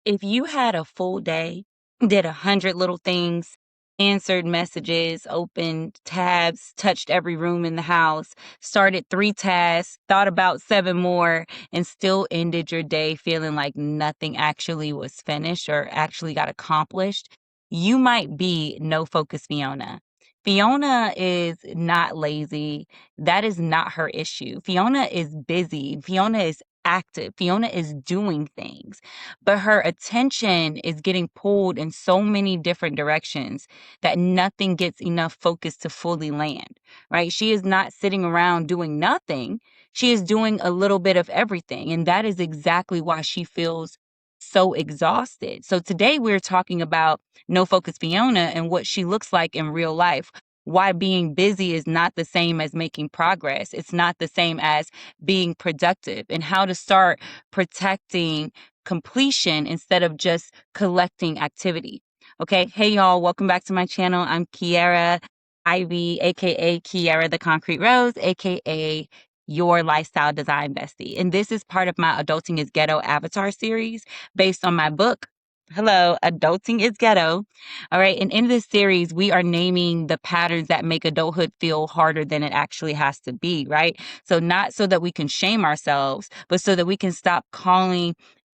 If you had a full day, did 100 little things, answered messages, opened tabs, touched every room in the house, started 3 tasks, thought about 7 more, and still ended your day feeling like nothing actually was finished or actually got accomplished, you might be No Focus Fiona. Fiona is not lazy. That is not her issue. Fiona is busy. Fiona is active. Fiona is doing things, but her attention is getting pulled in so many different directions that nothing gets enough focus to fully land, right? She is not sitting around doing nothing. She is doing a little bit of everything. And that is exactly why she feels so exhausted. So today we're talking about No Focus Fiona and what she looks like in real life. Why being busy is not the same as making progress. It's not the same as being productive, and how to start protecting completion instead of just collecting activity. Okay. Hey, y'all. Welcome back to my channel. I'm Kiara Ivy, aka Kiara the Concrete Rose, aka your lifestyle design bestie. And this is part of my Adulting Is Ghetto Avatar series based on my book. Hello, Adulting is Ghetto. All right. And in this series, we are naming the patterns that make adulthood feel harder than it actually has to be, right? So, not so that we can shame ourselves, but so that we can stop calling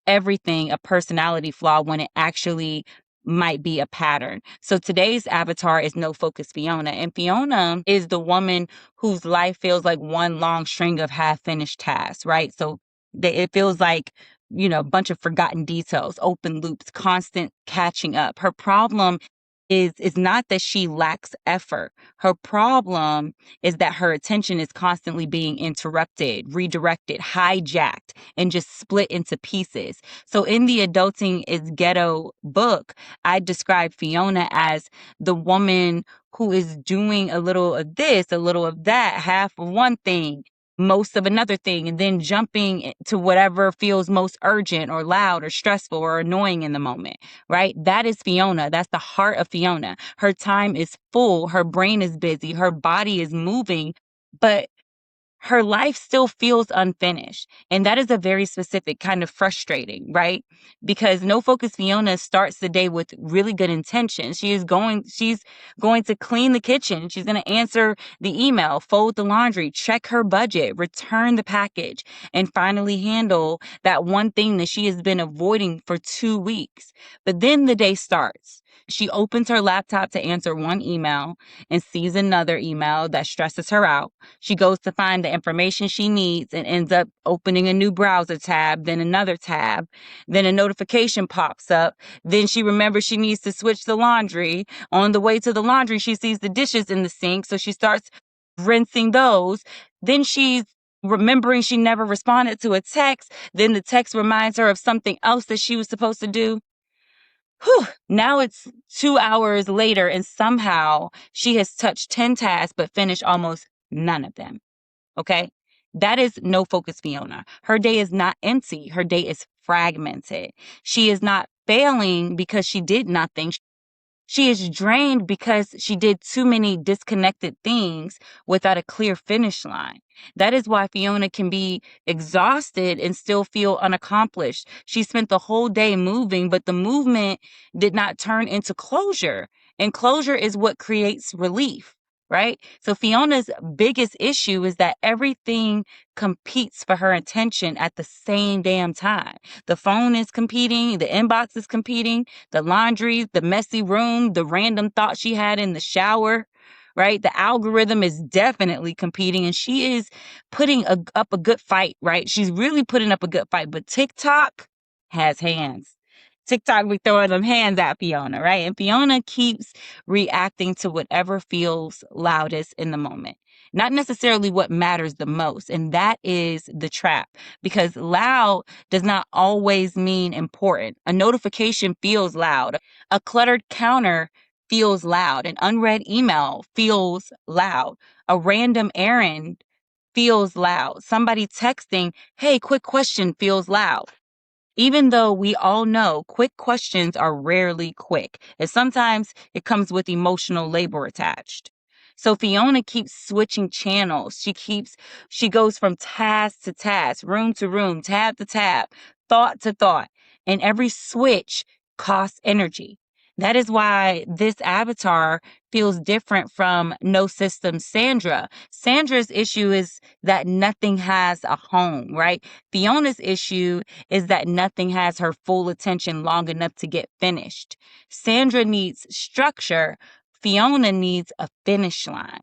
everything a personality flaw when it actually might be a pattern. So today's avatar is No Focus Fiona. And Fiona is the woman whose life feels like one long string of half-finished tasks, right? So it feels like, a bunch of forgotten details, open loops, constant catching up. Her problem is not that she lacks effort. Her problem is that her attention is constantly being interrupted, redirected, hijacked, and just split into pieces. So in the Adulting is Ghetto book, I describe Fiona as the woman who is doing a little of this, a little of that, half of one thing, most of another thing, and then jumping to whatever feels most urgent or loud or stressful or annoying in the moment, right? That is Fiona. That's the heart of Fiona. Her time is full. Her brain is busy. Her body is moving, but her life still feels unfinished. And that is a very specific kind of frustrating, right? Because No Focus Fiona starts the day with really good intentions. She's going to clean the kitchen. She's going to answer the email, fold the laundry, check her budget, return the package, and finally handle that one thing that she has been avoiding for 2 weeks. But then the day starts. She opens her laptop to answer one email and sees another email that stresses her out. She goes to find the information she needs and ends up opening a new browser tab, then another tab. Then a notification pops up. Then she remembers she needs to switch the laundry. On the way to the laundry, she sees the dishes in the sink, so she starts rinsing those. Then she's remembering she never responded to a text. Then the text reminds her of something else that she was supposed to do. Whew, now it's 2 hours later, and somehow she has touched 10 tasks but finished almost none of them. Okay? That is No Focus Fiona. Her day is not empty. Her day is fragmented. She is not failing because she did nothing. She is drained because she did too many disconnected things without a clear finish line. That is why Fiona can be exhausted and still feel unaccomplished. She spent the whole day moving, but the movement did not turn into closure. And closure is what creates relief, right? So Fiona's biggest issue is that everything competes for her attention at the same damn time. The phone is competing, the inbox is competing, the laundry, the messy room, the random thought she had in the shower, right? The algorithm is definitely competing, and she is putting up a good fight, right? She's really putting up a good fight, but TikTok has hands. TikTok be throwing them hands at Fiona, right? And Fiona keeps reacting to whatever feels loudest in the moment, not necessarily what matters the most. And that is the trap, because loud does not always mean important. A notification feels loud. A cluttered counter feels loud. An unread email feels loud. A random errand feels loud. Somebody texting, hey, quick question, feels loud. Even though we all know quick questions are rarely quick, and sometimes it comes with emotional labor attached. So Fiona keeps switching channels. She goes from task to task, room to room, tab to tab, thought to thought. and every switch costs energy. That is why this avatar feels different from No System Sandra. Sandra's issue is that nothing has a home, right? Fiona's issue is that nothing has her full attention long enough to get finished. Sandra needs structure. Fiona needs a finish line.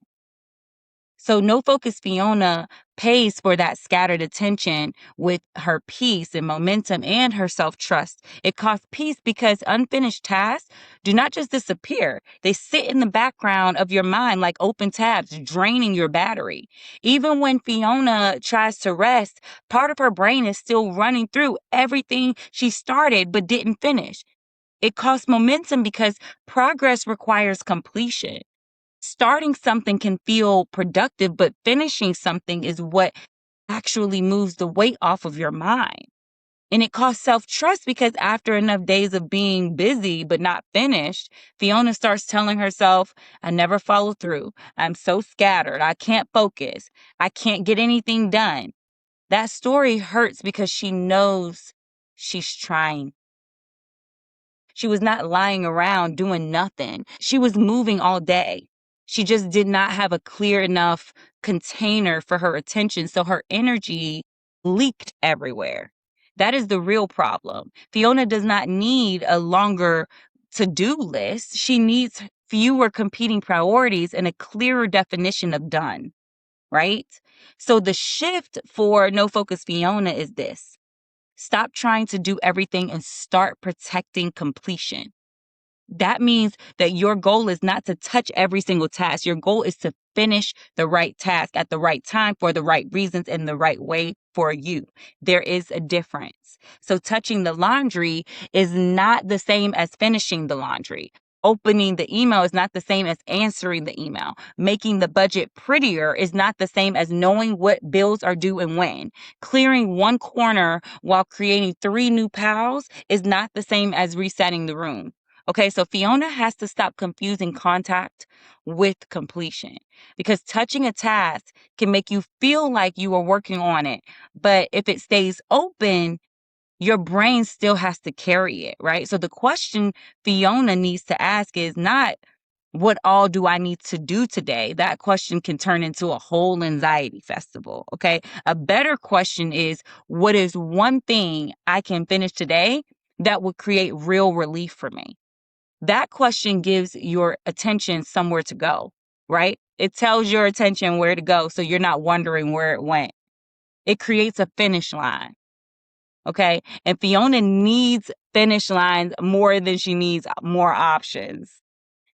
So No Focus Fiona pays for that scattered attention with her peace and momentum and her self-trust. It costs peace because unfinished tasks do not just disappear. They sit in the background of your mind like open tabs, draining your battery. Even when Fiona tries to rest, part of her brain is still running through everything she started but didn't finish. It costs momentum because progress requires completion. Starting something can feel productive, but finishing something is what actually moves the weight off of your mind. And it costs self-trust because after enough days of being busy but not finished, Fiona starts telling herself, I never follow through. I'm so scattered. I can't focus. I can't get anything done. That story hurts because she knows she's trying. She was not lying around doing nothing. She was moving all day. She just did not have a clear enough container for her attention, so her energy leaked everywhere. That is the real problem. Fiona does not need a longer to-do list. She needs fewer competing priorities and a clearer definition of done, right? So the shift for No Focus Fiona is this. Stop trying to do everything and start protecting completion. That means that your goal is not to touch every single task. Your goal is to finish the right task at the right time for the right reasons in the right way for you. There is a difference. So touching the laundry is not the same as finishing the laundry. Opening the email is not the same as answering the email. Making the budget prettier is not the same as knowing what bills are due and when. Clearing one corner while creating 3 new piles is not the same as resetting the room. Okay, so Fiona has to stop confusing contact with completion because touching a task can make you feel like you are working on it. But if it stays open, your brain still has to carry it, right? So the question Fiona needs to ask is not, what all do I need to do today? That question can turn into a whole anxiety festival, okay? A better question is, what is one thing I can finish today that would create real relief for me? That question gives your attention somewhere to go, right? It tells your attention where to go so you're not wondering where it went. It creates a finish line, okay? And Fiona needs finish lines more than she needs more options.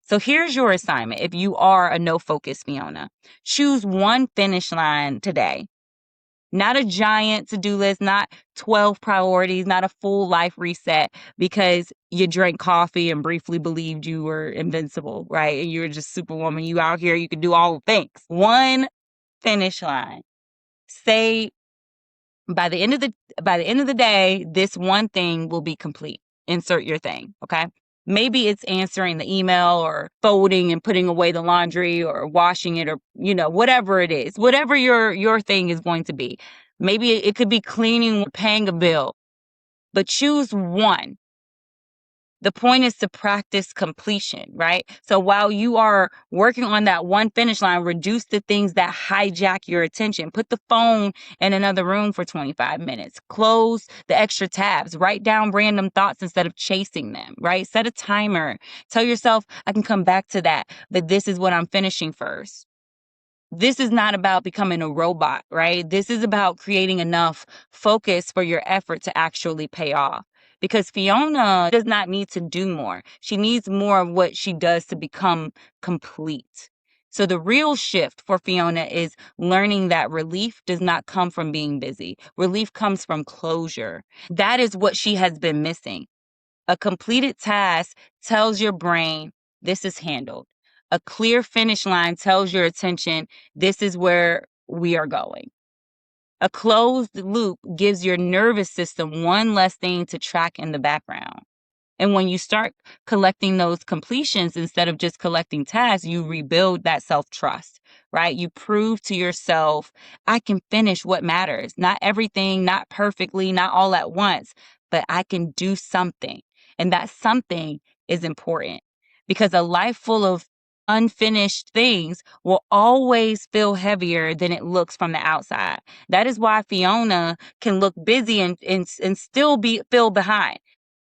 So here's your assignment if you are a no focus Fiona. Choose one finish line today. Not a giant to-do list, not 12 priorities, not a full life reset because you drank coffee and briefly believed you were invincible, right? And you're just superwoman. You out here, you can do all the things. One finish line. Say by the end of the day, this one thing will be complete. Insert your thing, okay? Maybe it's answering the email or folding and putting away the laundry or washing it or, whatever it is, whatever your thing is going to be. Maybe it could be cleaning, paying a bill, but choose one. The point is to practice completion, right? So while you are working on that one finish line, reduce the things that hijack your attention. Put the phone in another room for 25 minutes. Close the extra tabs. Write down random thoughts instead of chasing them, right? Set a timer. Tell yourself, I can come back to that, but this is what I'm finishing first. This is not about becoming a robot, right? This is about creating enough focus for your effort to actually pay off. Because Fiona does not need to do more. She needs more of what she does to become complete. So the real shift for Fiona is learning that relief does not come from being busy. Relief comes from closure. That is what she has been missing. A completed task tells your brain, this is handled. A clear finish line tells your attention, this is where we are going. A closed loop gives your nervous system one less thing to track in the background. And when you start collecting those completions instead of just collecting tasks, you rebuild that self-trust, right? You prove to yourself, I can finish what matters. Not everything, not perfectly, not all at once, but I can do something. And that something is important because a life full of unfinished things will always feel heavier than it looks from the outside. That is why Fiona can look busy and still feel behind.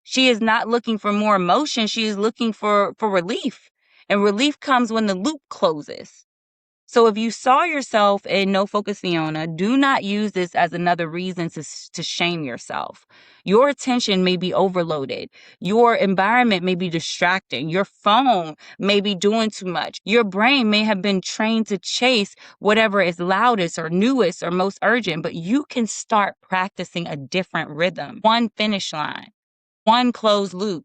She is not looking for more emotion. She is looking for relief. And relief comes when the loop closes. So if you saw yourself in No Focus Fiona, do not use this as another reason to shame yourself. Your attention may be overloaded. Your environment may be distracting. Your phone may be doing too much. Your brain may have been trained to chase whatever is loudest or newest or most urgent, but you can start practicing a different rhythm. One finish line, one closed loop,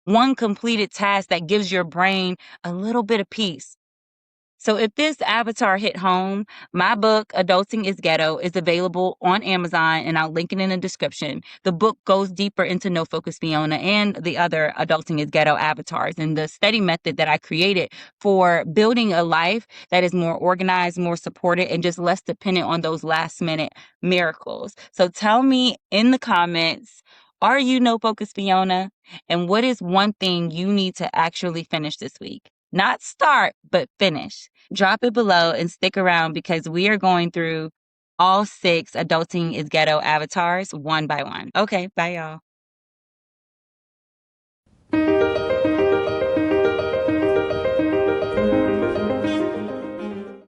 one completed task that gives your brain a little bit of peace. So if this avatar hit home, my book, Adulting Is Ghetto, is available on Amazon, and I'll link it in the description. The book goes deeper into No Focus Fiona and the other Adulting Is Ghetto avatars and the study method that I created for building a life that is more organized, more supported, and just less dependent on those last minute miracles. So tell me in the comments, are you No Focus Fiona? And what is one thing you need to actually finish this week? Not start, but finish. Drop it below and stick around because we are going through all 6 Adulting is Ghetto avatars one by one. Okay, bye y'all.